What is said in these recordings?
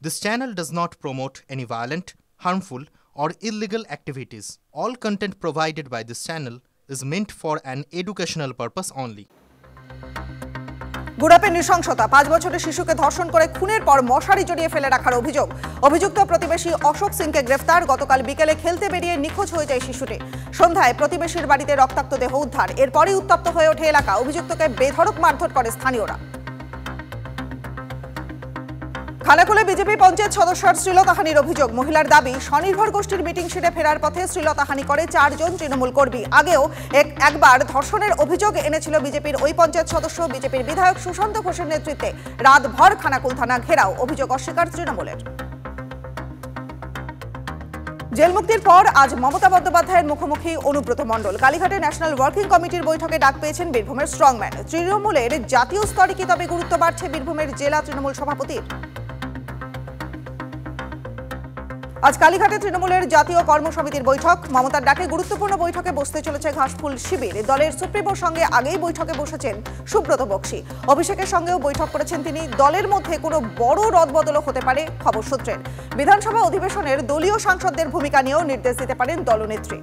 This channel does not promote any violent, harmful, or illegal activities. All content provided by this channel is meant for an educational purpose only. গুড়াপে নৃশংসতা ৫ বছরের শিশুকে ধর্ষণ করে খুনের পর মশারি জড়িয়ে ফেলে রাখার অভিযোগ। অভিযুক্ত প্রতিবেশী অশোক সিংকে গ্রেফতার। গতকাল বিকেলে খেলতে বেরিয়ে নিখোঁজ হয়ে যায় শিশুটি। সন্ধ্যায় প্রতিবেশীর বাড়িতে রক্তাক্ত দেহ উদ্ধার। এরপরই উত্তপ্ত হয়ে ওঠে এলাকা। অভিযুক্তকে বেধড়ক মারধর করে স্থানীয়রা। খানাকুলে বিজেপি পঞ্চায়েত সদস্যর শ্লীলতাহানির অভিযোগ। মহিলার দাবি, স্বনির্ভর গোষ্ঠীর মিটিং সেরে ফেরার পথে শ্লীলতাহানি করে 4 জন তৃণমূল কর্মী। আগেও একবার ধর্ষণের অভিযোগ এনেছিল বিজেপির ওই পঞ্চায়েত সদস্য। বিজেপির বিধায়ক সুশান্ত ঘোষের নেতৃত্বে রাতভর খানাকুল থানা ঘেরাও। অভিযোগ অস্বীকার তৃণমূলের। জেল মুক্তির পর আজ মমতা বন্দ্যোপাধ্যায়ের মুখোমুখি অনুব্রত মণ্ডল। কালীঘাটে ন্যাশনাল ওয়ার্কিং কমিটির বৈঠকে ডাক পেয়েছেন বীরভূমের স্ট্রংম্যান। তৃণমূলের জাতীয় স্তরে কি তবে গুরুত্ব বাড়ছে বীরভূমের জেলা তৃণমূল সভাপতির? আজ কালীঘাটে তৃণমূলের জাতীয় কর্মসমিতির বৈঠক। মমতার ডাকে গুরুত্বপূর্ণ বৈঠকে বসতে চলেছে ঘাসফুল শিবির। দলের সুপ্রিমোর সঙ্গে আগেই বৈঠকে বসেছেন সুব্রত বক্সী। অভিষেকের সঙ্গেও বৈঠক করেছেন তিনি। দলের মধ্যে কোনো বড় রদবদলও হতে পারে খবর সূত্রের। বিধানসভা অধিবেশনের দলীয় সাংসদদের ভূমিকা নিয়েও নির্দেশ দিতে পারেন দলনেত্রী।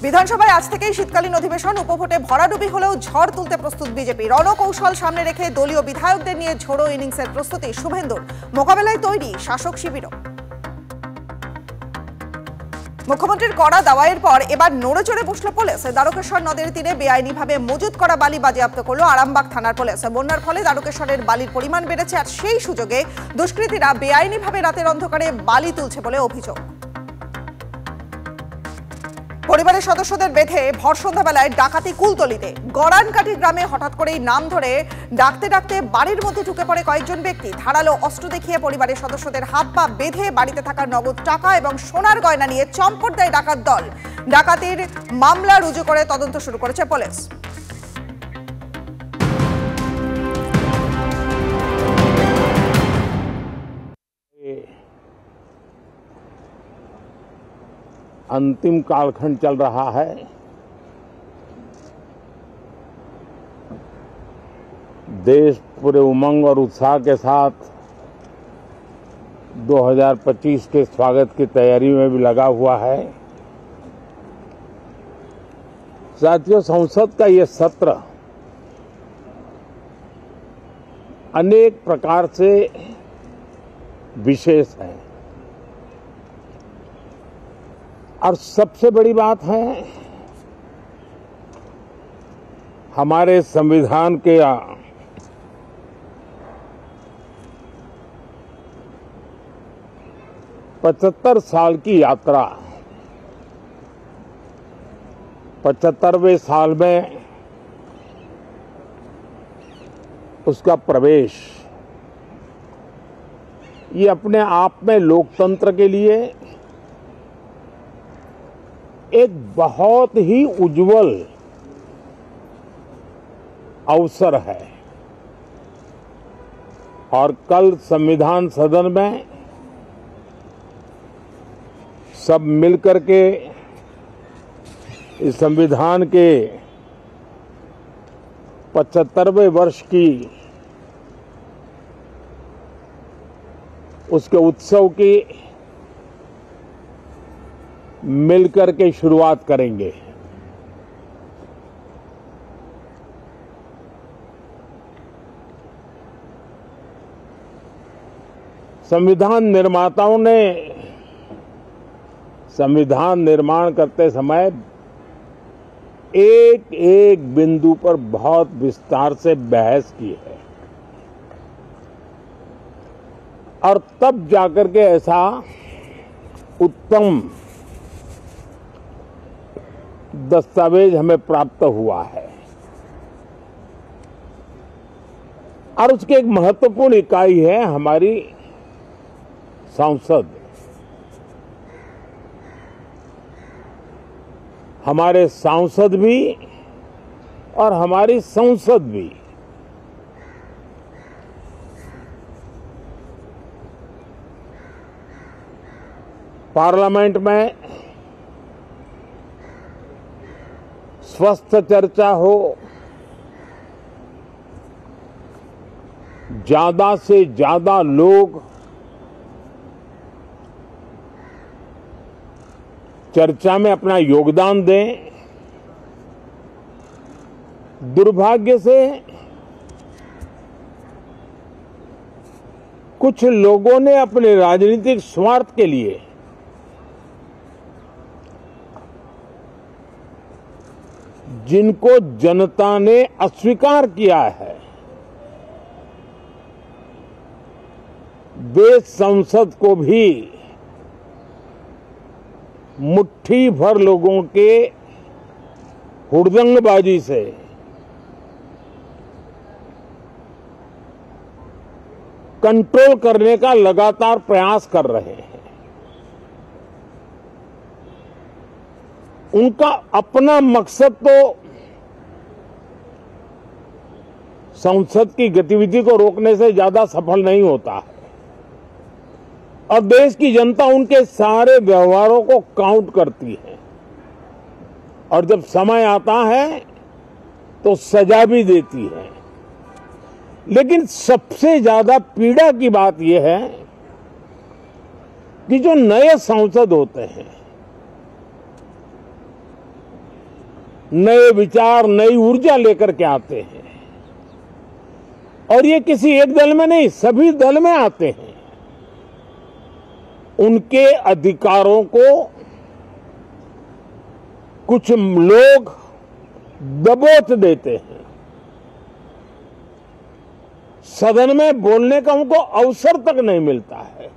বিধানসভায় আজ থেকেই শীতকালীন অধিবেশন। উপভোটে ভরাডুবি হলেও ঝড় তুলতে প্রস্তুত বিজেপি। রণকৌশল সামনে রেখে দলীয় বিধায়কদের নিয়ে ঝোড়ো ইনিংসের প্রস্তুতি শুভেন্দুর। মোকাবেলায় তৈরি শাসক শিবিরও। মুখ্যমন্ত্রীর কড়া দাওয়াইয়ের পর এবার নড়েচড়ে বসল পুলিশ। দ্বারকেশ্বর নদের তীরে বেআইনিভাবে মজুত করা বালি বাজেয়াপ্ত করল আরামবাগ থানার পুলিশ। বন্যার ফলে দ্বারকেশ্বরের বালির পরিমাণ বেড়েছে, আর সেই সুযোগে দুষ্কৃতীরা বেআইনিভাবে রাতের অন্ধকারে বালি তুলছে বলে অভিযোগ। পরিবারের সদস্যদের বেঁধে ভর সন্ধ্যাবেলায় ডাকাতি কুলতলিতে। গড়ানকাঠি গ্রামে হঠাৎ করেই নাম ধরে ডাকতে ডাকতে বাড়ির মধ্যে ঢুকে পড়ে কয়েকজন ব্যক্তি। ধারালো অস্ত্র দেখিয়ে পরিবারের সদস্যদের হাত পা বেঁধে বাড়িতে থাকা নগদ টাকা এবং সোনার গয়না নিয়ে চম্পট দেয় ডাকাত দল। ডাকাতির মামলা রুজু করে তদন্ত শুরু করেছে পুলিশ। अंतिम कालखंड चल रहा है। देश पूरे उमंग और उत्साह के साथ 2025 के स्वागत की तैयारी में भी लगा हुआ है। साथियों, संसद का ये सत्र अनेक प्रकार से विशेष है, और सबसे बड़ी बात है हमारे संविधान के 75 साल की यात्रा, 75वें साल में उसका प्रवेश, ये अपने आप में लोकतंत्र के लिए एक बहुत ही उज्जवल अवसर है। और कल संविधान सदन में सब मिलकर के इस संविधान के 75वें वर्ष की उसके उत्सव की मिलकर के शुरुआत करेंगे। संविधान निर्माताओं ने संविधान निर्माण करते समय एक एक बिंदु पर बहुत विस्तार से बहस की है, और तब जाकर के ऐसा उत्तम दस्तावेज हमें प्राप्त हुआ है। और उसकी एक महत्वपूर्ण इकाई है हमारी संसद। हमारे सांसद भी और हमारी संसद भी पार्लियामेंट में स्वस्थ चर्चा हो, ज्यादा से ज्यादा लोग चर्चा में अपना योगदान दें। दुर्भाग्य से कुछ लोगों ने अपने राजनीतिक स्वार्थ के लिए जिनको जनता ने अस्वीकार किया है, वे संसद को भी मुट्ठी भर लोगों के हुड़दंगबाजी से कंट्रोल करने का लगातार प्रयास कर रहे हैं। उनका अपना मकसद तो संसद की गतिविधि को रोकने से ज्यादा सफल नहीं होता है और देश की जनता उनके सारे व्यवहारों को काउंट करती है और जब समय आता है तो सजा भी देती है। लेकिन सबसे ज्यादा पीड़ा की बात यह है कि जो नए सांसद होते हैं, नए विचार, नई ऊर्जा लेकर के आते हैं और ये किसी एक दल में नहीं, सभी दल में आते हैं। उनके अधिकारों को कुछ लोग दबोच देते हैं। सदन में बोलने का उनको अवसर तक नहीं मिलता है।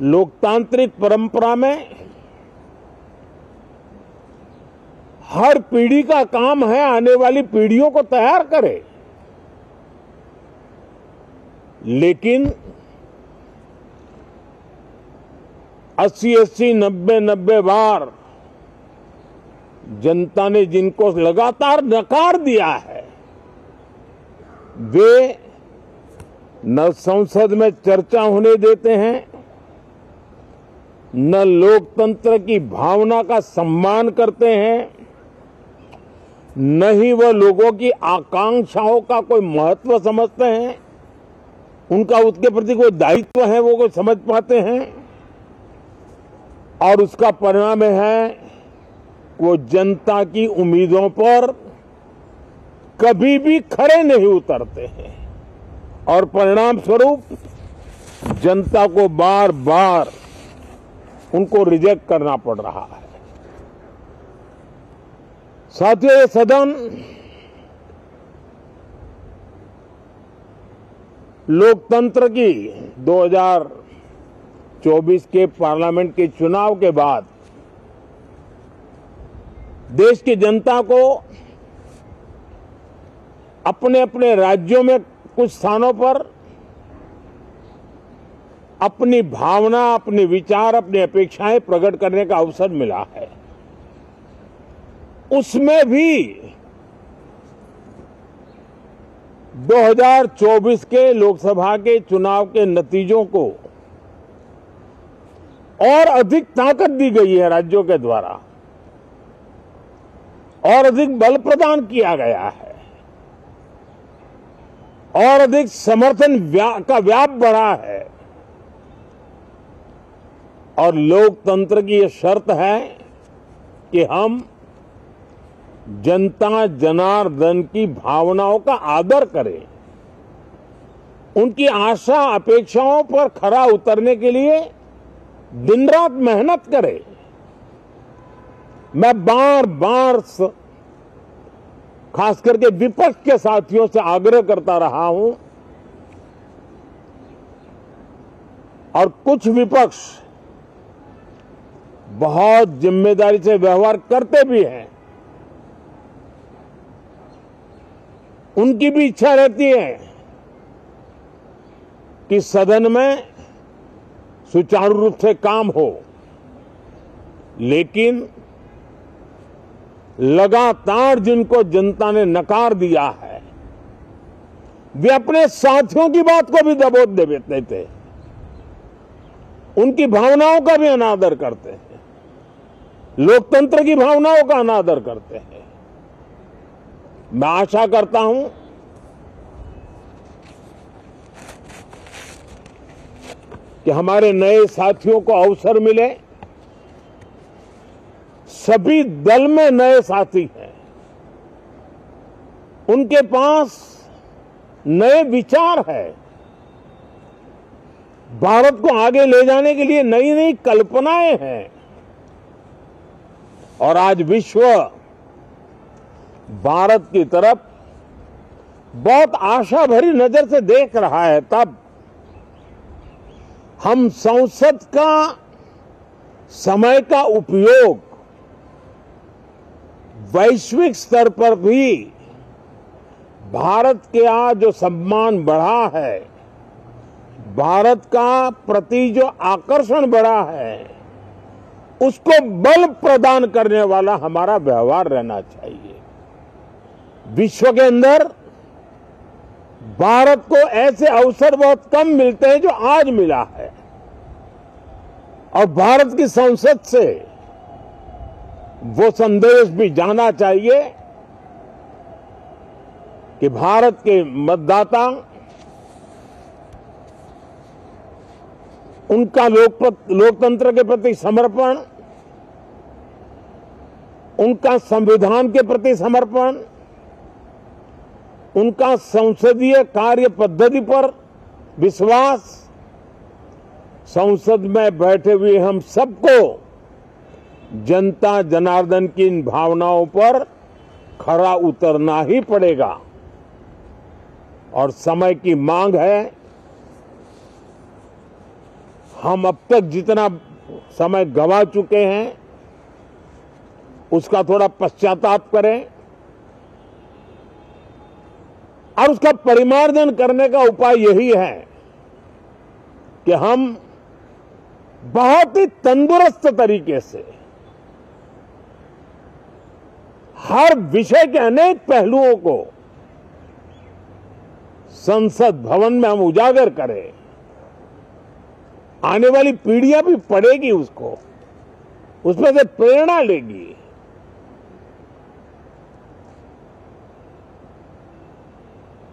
लोकतांत्रिक परंपरा में हर पीढ़ी का काम है आने वाली पीढ़ियों को तैयार करे, लेकिन 80-80, 90-90 बार जनता ने जिनको लगातार नकार दिया है, वे न संसद में चर्चा होने देते हैं, न लोकतंत्र की भावना का सम्मान करते हैं, न ही वह लोगों की आकांक्षाओं का कोई महत्व समझते हैं, उनका उसके प्रति कोई दायित्व है वो कोई समझ पाते हैं। और उसका परिणाम है वो जनता की उम्मीदों पर कभी भी खरे नहीं उतरते हैं और परिणाम स्वरूप जनता को बार बार उनको रिजेक्ट करना पड़ रहा है। साथियों, ये सदन लोकतंत्र की 2024 के पार्लियामेंट के चुनाव के बाद देश की जनता को अपने अपने राज्यों में कुछ स्थानों पर अपनी भावना, अपने विचार, अपनी अपेक्षाएं प्रकट करने का अवसर मिला है। उसमें भी 2024 के लोकसभा के चुनाव के नतीजों को और अधिक ताकत दी गई है राज्यों के द्वारा और अधिक बल प्रदान किया गया है और अधिक समर्थन का व्याप बढ़ा है और लोकतंत्र की यह शर्त है कि हम जनता जनार्दन की भावनाओं का आदर करें, उनकी आशा अपेक्षाओं पर खरा उतरने के लिए दिन रात मेहनत करें। मैं बार बार खास करके विपक्ष के साथियों से आग्रह करता रहा हूं और कुछ विपक्ष बहुत जिम्मेदारी से व्यवहार करते भी हैं। उनकी भी इच्छा रहती है कि सदन में सुचारू रूप से काम हो, लेकिन लगातार जिनको जनता ने नकार दिया है, वे अपने साथियों की बात को भी दबोच देते थे, उनकी भावनाओं का भी अनादर करते हैं, लोकतंत्र की भावनाओं का अनादर करते हैं। मैं आशा करता हूं कि हमारे नए साथियों को अवसर मिले। सभी दल में नए साथी हैं, उनके पास नए विचार है, भारत को आगे ले जाने के लिए नई नई कल्पनाएं हैं। और आज विश्व भारत की तरफ बहुत आशा भरी नजर से देख रहा है। तब हम संसद का समय का उपयोग वैश्विक स्तर पर भी भारत के आज जो सम्मान बढ़ा है, भारत का प्रति जो आकर्षण बढ़ा है, उसको बल प्रदान करने वाला हमारा व्यवहार रहना चाहिए। विश्व के अंदर भारत को ऐसे अवसर बहुत कम मिलते हैं जो आज मिला है, और भारत की संसद से वो संदेश भी जाना चाहिए कि भारत के मतदाता, उनका लोकतंत्र के प्रति समर्पण, उनका संविधान के प्रति समर्पण, उनका संसदीय कार्य पद्धति पर विश्वास, संसद में बैठे हुए हम सबको जनता जनार्दन की इन भावनाओं पर खरा उतरना ही पड़ेगा। और समय की मांग है, हम अब तक जितना समय गंवा चुके हैं उसका थोड़ा पश्चाताप करें, और उसका परिमार्जन करने का उपाय यही है कि हम बहुत ही तंदुरुस्त तरीके से हर विषय के अनेक पहलुओं को संसद भवन में हम उजागर करें। आने वाली पीढ़ियां भी पढ़ेगी उसको, उसमें से प्रेरणा लेगी।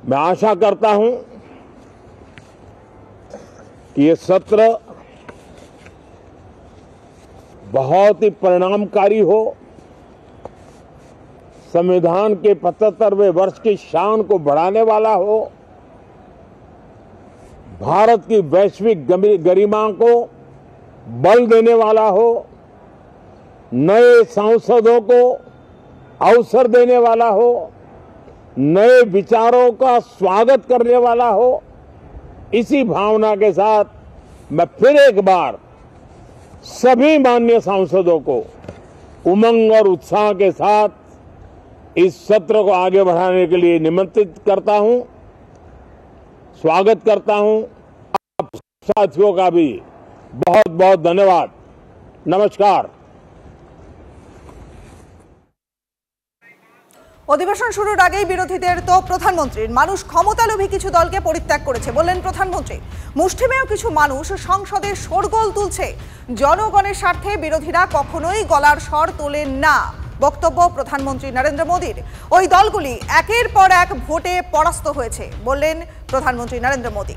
मैं आशा करता हूं कि ये सत्र बहुत ही परिणामकारी हो, संविधान के 75वें वर्ष की शान को बढ़ाने वाला हो, भारत की वैश्विक गरिमा को बल देने वाला हो, नए सांसदों को अवसर देने वाला हो, नए विचारों का स्वागत करने वाला हो। इसी भावना के साथ मैं फिर एक बार सभी माननीय सांसदों को उमंग और उत्साह के साथ इस सत्र को आगे बढ़ाने के लिए निमंत्रित करता हूं, स्वागत करता हूं। आप साथियों का भी बहुत बहुत धन्यवाद। नमस्कार। অধিবেশন শুরুর আগেই বিরোধীদের তো প্রধানমন্ত্রীর মানুষ ক্ষমতালোভী কিছু দলকে পরিত্যাগ করেছে বললেন প্রধানমন্ত্রী। মুষ্টিমেয় কিছু মানুষ সংসদে শোরগোল তুলছে, জনগণের স্বার্থে বিরোধীরা কখনোই গলার স্বর তোলেন না, বক্তব্য প্রধানমন্ত্রী নরেন্দ্র মোদীর। ওই দলগুলি একের পর এক ভোটে পরাস্ত হয়েছে বললেন প্রধানমন্ত্রী নরেন্দ্র মোদী।